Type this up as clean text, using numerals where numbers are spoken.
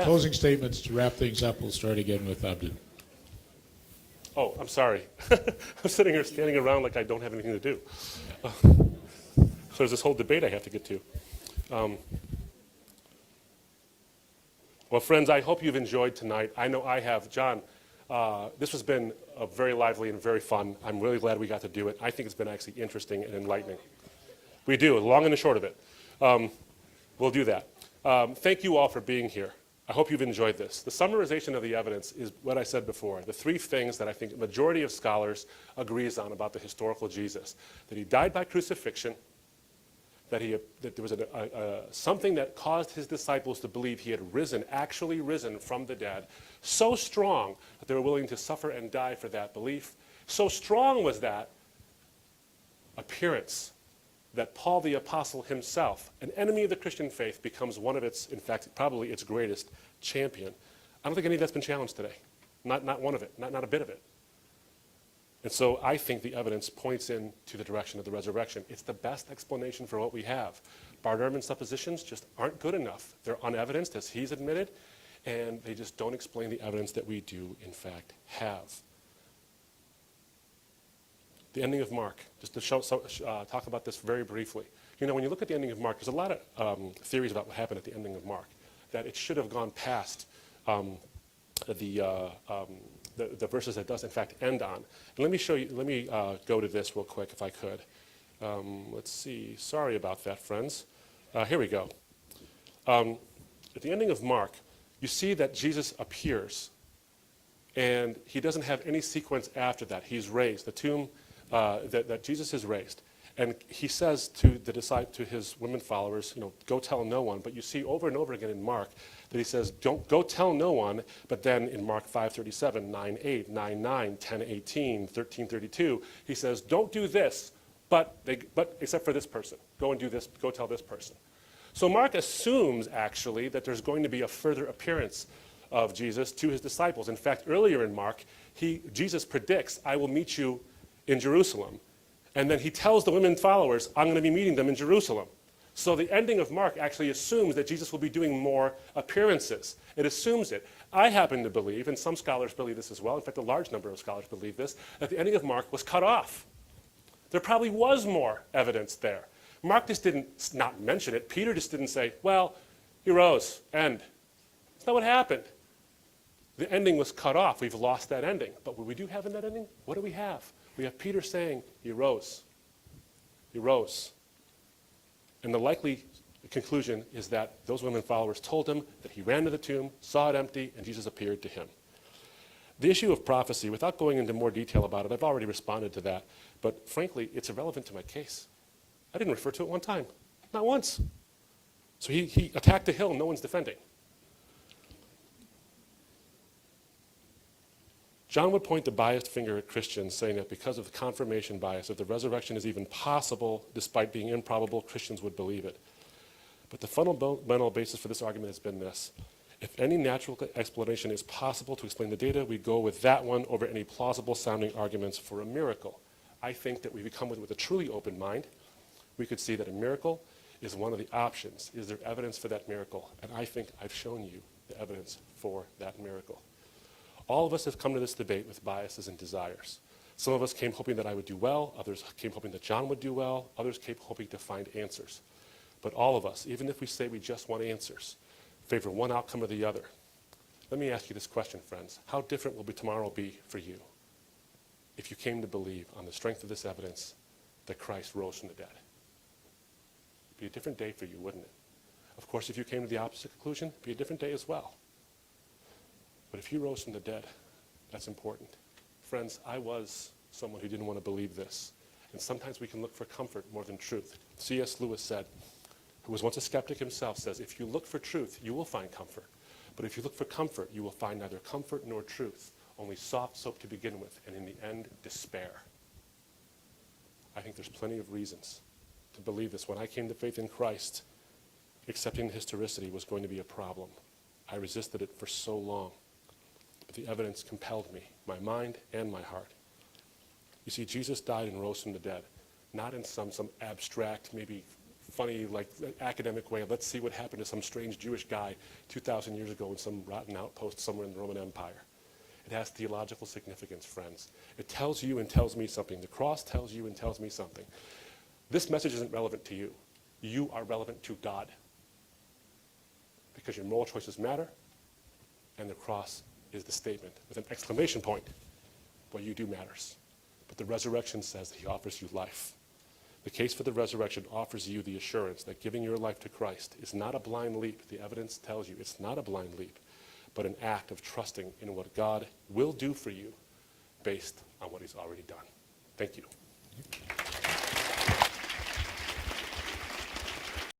Closing statements to wrap things up. We'll start again with Abdu. Oh, I'm sorry. I'm sitting here standing around like I don't have anything to do. So there's this whole debate I have to get to. Well, friends, I hope you've enjoyed tonight. I know I have. John, this has been very lively and very fun. I'm really glad we got to do it. I think it's been actually interesting and enlightening. We do, long and the short of it. We'll do that. Thank you all for being here. I hope you've enjoyed this. The summarization of the evidence is what I said before, the three things that I think the majority of scholars agrees on about the historical Jesus. That he died by crucifixion, that there was something that caused his disciples to believe he had risen, actually risen from the dead, so strong that they were willing to suffer and die for that belief. So strong was that appearance that Paul the Apostle himself, an enemy of the Christian faith, becomes one of its, in fact, probably its greatest champion. I don't think any of that's been challenged today. Not one of it, not a bit of it. And so I think the evidence points in to the direction of the resurrection. It's the best explanation for what we have. Bart Ehrman's suppositions just aren't good enough. They're unevidenced, as he's admitted, and they just don't explain the evidence that we do, in fact, have. The ending of Mark, just to talk about this very briefly. You know, when you look at the ending of Mark, there's a lot of theories about what happened at the ending of Mark, that it should have gone past the verses that does in fact end on. And let me show you, let me go to this real quick if I could. Let's see, sorry about that, friends. Here we go. At the ending of Mark, you see that Jesus appears, and he doesn't have any sequence after that. He's raised. The tomb, that Jesus is raised. And he says to his women followers, you know, go tell no one. But you see over and over again in Mark that he says, don't go tell no one. But then in Mark 5:37, 9:8, 9:9, 10:18, 13:32, he says, don't do this, but except for this person. Go and do this, go tell this person. So Mark assumes actually that there's going to be a further appearance of Jesus to his disciples. In fact, earlier in Mark, Jesus predicts, I will meet you in Jerusalem. And then he tells the women followers, I'm going to be meeting them in Jerusalem. So the ending of Mark actually assumes that Jesus will be doing more appearances. It assumes it. I happen to believe, and some scholars believe this as well, in fact a large number of scholars believe this, that the ending of Mark was cut off. There probably was more evidence there. Mark just didn't not mention it. Peter just didn't say, well, he rose, end. That's not what happened. The ending was cut off. We've lost that ending. But what we do have in that ending, what do we have? We have Peter saying, he rose. He rose. And the likely conclusion is that those women followers told him that he ran to the tomb, saw it empty, and Jesus appeared to him. The issue of prophecy, without going into more detail about it, I've already responded to that, but frankly, it's irrelevant to my case. I didn't refer to it one time, not once. So he attacked a hill no one's defending. John would point the biased finger at Christians, saying that because of the confirmation bias, if the resurrection is even possible, despite being improbable, Christians would believe it. But the fundamental basis for this argument has been this. If any natural explanation is possible to explain the data, we go with that one over any plausible sounding arguments for a miracle. I think that we come with a truly open mind. We could see that a miracle is one of the options. Is there evidence for that miracle? And I think I've shown you the evidence for that miracle. All of us have come to this debate with biases and desires. Some of us came hoping that I would do well, others came hoping that John would do well, others came hoping to find answers. But all of us, even if we say we just want answers, favor one outcome or the other. Let me ask you this question, friends. How different will tomorrow be for you if you came to believe on the strength of this evidence that Christ rose from the dead? It'd be a different day for you, wouldn't it? Of course, if you came to the opposite conclusion, it'd be a different day as well. But if he rose from the dead, that's important. Friends, I was someone who didn't want to believe this. And sometimes we can look for comfort more than truth. C.S. Lewis said, who was once a skeptic himself, says, if you look for truth, you will find comfort. But if you look for comfort, you will find neither comfort nor truth, only soft soap to begin with, and in the end, despair. I think there's plenty of reasons to believe this. When I came to faith in Christ, accepting historicity was going to be a problem. I resisted it for so long. But the evidence compelled me, my mind and my heart. You see, Jesus died and rose from the dead, not in some abstract, maybe funny, like academic way of let's see what happened to some strange Jewish guy 2,000 years ago in some rotten outpost somewhere in the Roman Empire. It has theological significance, friends. It tells you and tells me something. The cross tells you and tells me something. This message isn't relevant to you. You are relevant to God. Because your moral choices matter, and the cross is the statement with an exclamation point. What you do matters. But the resurrection says that he offers you life. The case for the resurrection offers you the assurance that giving your life to Christ is not a blind leap. The evidence tells you it's not a blind leap, but an act of trusting in what God will do for you based on what he's already done. Thank you.